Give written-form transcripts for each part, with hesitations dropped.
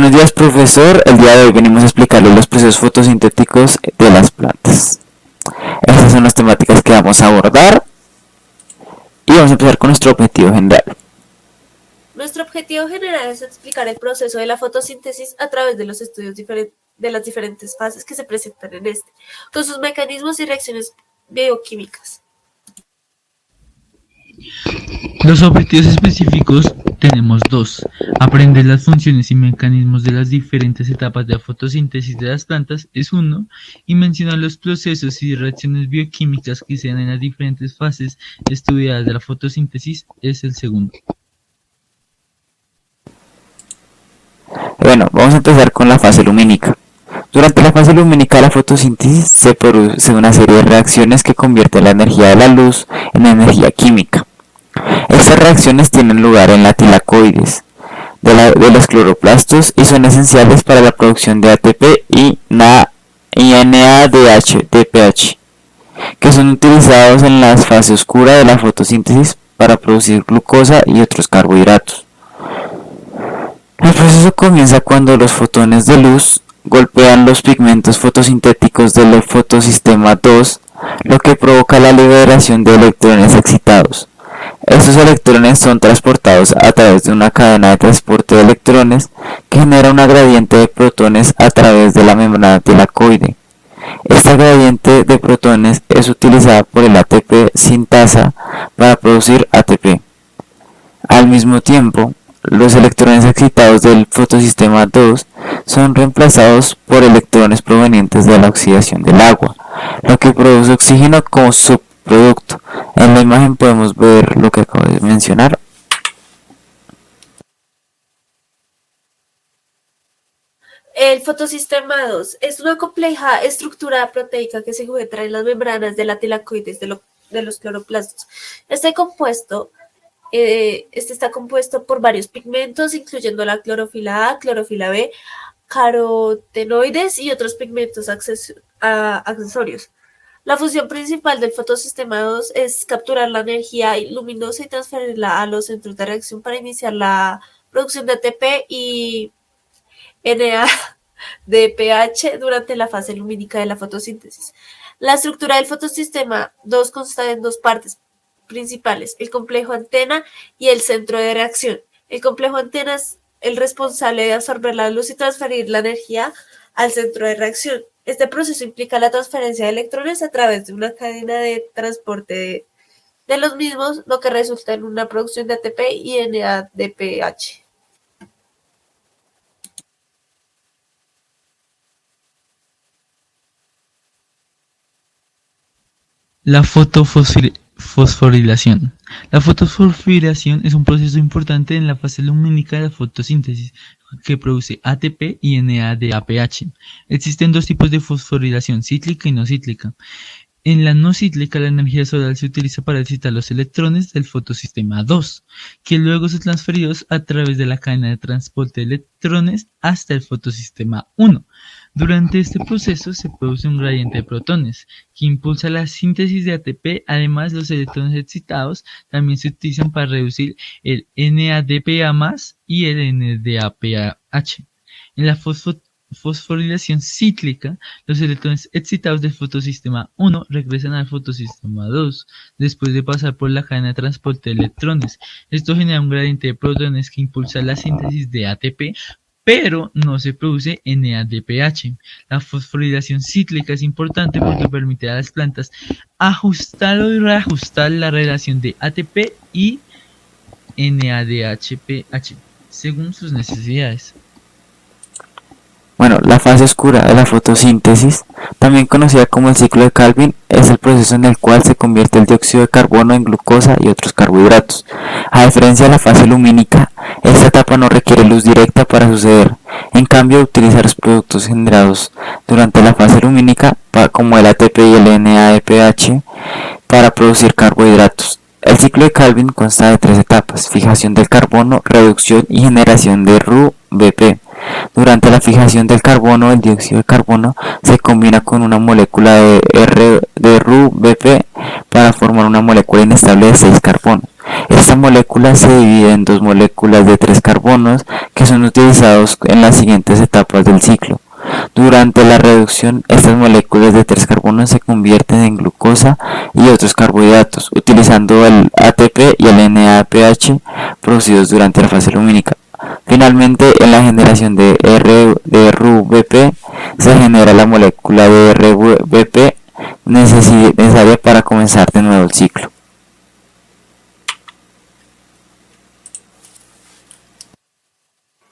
Buenos días, profesor. El día de hoy venimos a explicarle los procesos fotosintéticos de las plantas. Estas son las temáticas que vamos a abordar y vamos a empezar con nuestro objetivo general. Nuestro objetivo general es explicar el proceso de la fotosíntesis a través de los estudios de las diferentes fases que se presentan en este, con sus mecanismos y reacciones bioquímicas. Los objetivos específicos tenemos dos: aprender las funciones y mecanismos de las diferentes etapas de la fotosíntesis de las plantas es uno, y mencionar los procesos y reacciones bioquímicas que se dan en las diferentes fases estudiadas de la fotosíntesis es el segundo. Bueno, vamos a empezar con la fase lumínica. Durante la fase lumínica de la fotosíntesis se produce una serie de reacciones que convierten la energía de la luz en energía química. Estas reacciones tienen lugar en la tilacoides de los cloroplastos y son esenciales para la producción de ATP y NADH, que son utilizados en la fase oscura de la fotosíntesis para producir glucosa y otros carbohidratos. El proceso comienza cuando los fotones de luz golpean los pigmentos fotosintéticos del fotosistema 2, lo que provoca la liberación de electrones excitados. Estos electrones son transportados a través de una cadena de transporte de electrones que genera una gradiente de protones a través de la membrana tilacoide. Esta gradiente de protones es utilizada por el ATP sintasa para producir ATP. Al mismo tiempo, los electrones excitados del fotosistema 2 son reemplazados por electrones provenientes de la oxidación del agua, lo que produce oxígeno como subproducto. En la imagen podemos ver lo que acabo de mencionar. El fotosistema 2 es una compleja estructura proteica que se encuentra en las membranas de la tilacoides de los cloroplastos. Este está compuesto por varios pigmentos, incluyendo la clorofila A, clorofila B, carotenoides y otros pigmentos accesorios. La función principal del fotosistema 2 es capturar la energía luminosa y transferirla a los centros de reacción para iniciar la producción de ATP y NADPH durante la fase lumínica de la fotosíntesis. La estructura del fotosistema 2 consta de dos partes principales: el complejo antena y el centro de reacción. El complejo antena es el responsable de absorber la luz y transferir la energía al centro de reacción. Este proceso implica la transferencia de electrones a través de una cadena de transporte de los mismos, lo que resulta en una producción de ATP y NADPH. La fosforilación. La fosforilación es un proceso importante en la fase lumínica de la fotosíntesis que produce ATP y NADPH. Existen dos tipos de fosforilación: cíclica y no cíclica. En la no cíclica, la energía solar se utiliza para excitar los electrones del fotosistema 2, que luego son transferidos a través de la cadena de transporte de electrones hasta el fotosistema 1. Durante este proceso se produce un gradiente de protones que impulsa la síntesis de ATP. Además, los electrones excitados también se utilizan para reducir el NADPA+ y el NADPH. En la fosforilación cíclica, los electrones excitados del fotosistema 1 regresan al fotosistema 2 después de pasar por la cadena de transporte de electrones. Esto genera un gradiente de protones que impulsa la síntesis de ATP, pero no se produce NADPH. La fosforilación cíclica es importante porque permite a las plantas ajustar o reajustar la relación de ATP y NADPH según sus necesidades. Bueno, la fase oscura de la fotosíntesis, también conocida como el ciclo de Calvin, es el proceso en el cual se convierte el dióxido de carbono en glucosa y otros carbohidratos. A diferencia de la fase lumínica, esta etapa no requiere luz directa para suceder. En cambio, utiliza los productos generados durante la fase lumínica, como el ATP y el NADPH, para producir carbohidratos. El ciclo de Calvin consta de tres etapas: fijación del carbono, reducción y generación de RuBP. Durante la fijación del carbono, el dióxido de carbono se combina con una molécula de RuBP para formar una molécula inestable de 6 carbonos. Esta molécula se divide en dos moléculas de 3 carbonos que son utilizados en las siguientes etapas del ciclo. Durante la reducción, estas moléculas de 3 carbonos se convierten en glucosa y otros carbohidratos, utilizando el ATP y el NADPH producidos durante la fase lumínica. Finalmente, en la generación de RUBP se genera la molécula de RUBP necesaria para comenzar de nuevo el ciclo.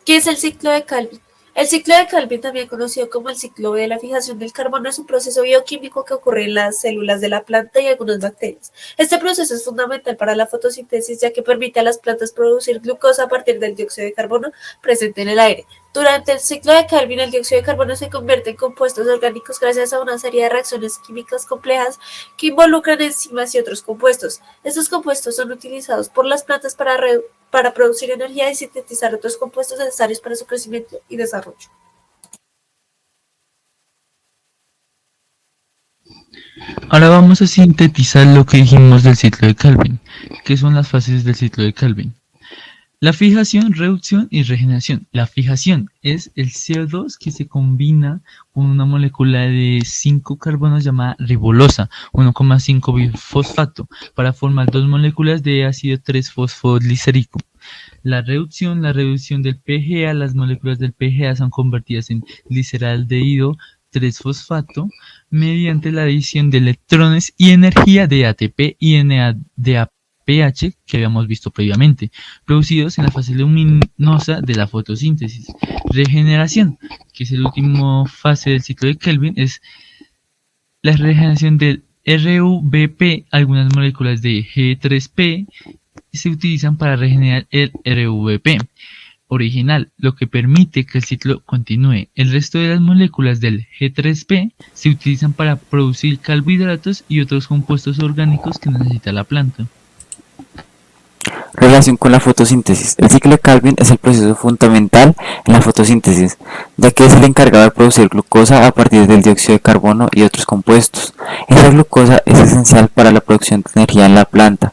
¿Qué es el ciclo de Calvin? El ciclo de Calvin, también conocido como el ciclo de la fijación del carbono, es un proceso bioquímico que ocurre en las células de la planta y algunas bacterias. Este proceso es fundamental para la fotosíntesis, ya que permite a las plantas producir glucosa a partir del dióxido de carbono presente en el aire. Durante el ciclo de Calvin, el dióxido de carbono se convierte en compuestos orgánicos gracias a una serie de reacciones químicas complejas que involucran enzimas y otros compuestos. Estos compuestos son utilizados por las plantas para producir energía y sintetizar otros compuestos necesarios para su crecimiento y desarrollo. Ahora vamos a sintetizar lo que dijimos del ciclo de Calvin, que son las fases del ciclo de Calvin. La fijación, reducción y regeneración. La fijación es el CO2 que se combina con una molécula de 5 carbonos llamada ribolosa, 1,5 bifosfato, para formar dos moléculas de ácido 3-fosfoglicérico. La reducción del PGA, las moléculas del PGA son convertidas en gliceraldehído 3-fosfato mediante la adición de electrones y energía de ATP y NADPH que habíamos visto previamente, producidos en la fase luminosa de la fotosíntesis. Regeneración, que es la última fase del ciclo de Kelvin, es la regeneración del RUBP. Algunas moléculas de G3P se utilizan para regenerar el RUBP original, lo que permite que el ciclo continúe. El resto de las moléculas del G3P se utilizan para producir carbohidratos y otros compuestos orgánicos que necesita la planta. Relación con la fotosíntesis. El ciclo de Calvin es el proceso fundamental en la fotosíntesis, ya que es el encargado de producir glucosa a partir del dióxido de carbono y otros compuestos. Esta glucosa es esencial para la producción de energía en la planta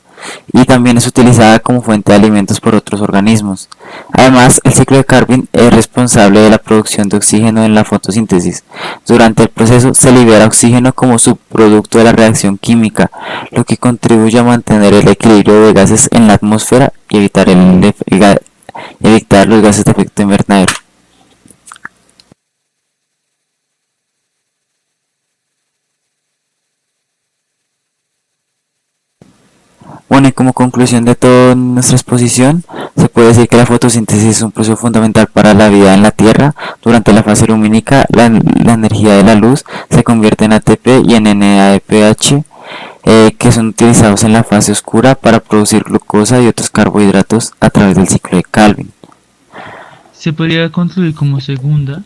y también es utilizada como fuente de alimentos por otros organismos. Además, el ciclo de Calvin es responsable de la producción de oxígeno en la fotosíntesis. Durante el proceso se libera oxígeno como subproducto de la reacción química, lo que contribuye a mantener el equilibrio de gases en la atmósfera y evitar los gases de efecto invernadero. Bueno, y como conclusión de toda nuestra exposición, se puede decir que la fotosíntesis es un proceso fundamental para la vida en la Tierra. Durante la fase lumínica, la energía de la luz se convierte en ATP y en NADPH, que son utilizados en la fase oscura para producir glucosa y otros carbohidratos a través del ciclo de Calvin. Se podría concluir como segunda,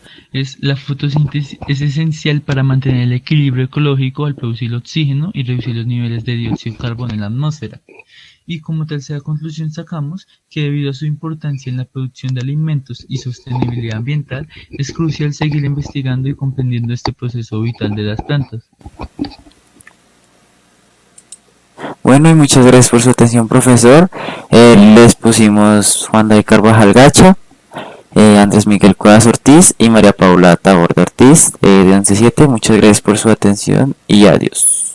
la fotosíntesis es esencial para mantener el equilibrio ecológico al producir oxígeno y reducir los niveles de dióxido de carbono en la atmósfera. Y como tercera conclusión sacamos que debido a su importancia en la producción de alimentos y sostenibilidad ambiental, es crucial seguir investigando y comprendiendo este proceso vital de las plantas. Bueno, y muchas gracias por su atención, profesor. Les pusimos Juan David Carvajal Gacha, Andrés Miguel Cuevas Ortiz y María Paula Taborda Ortiz de 11-7. Muchas gracias por su atención y adiós.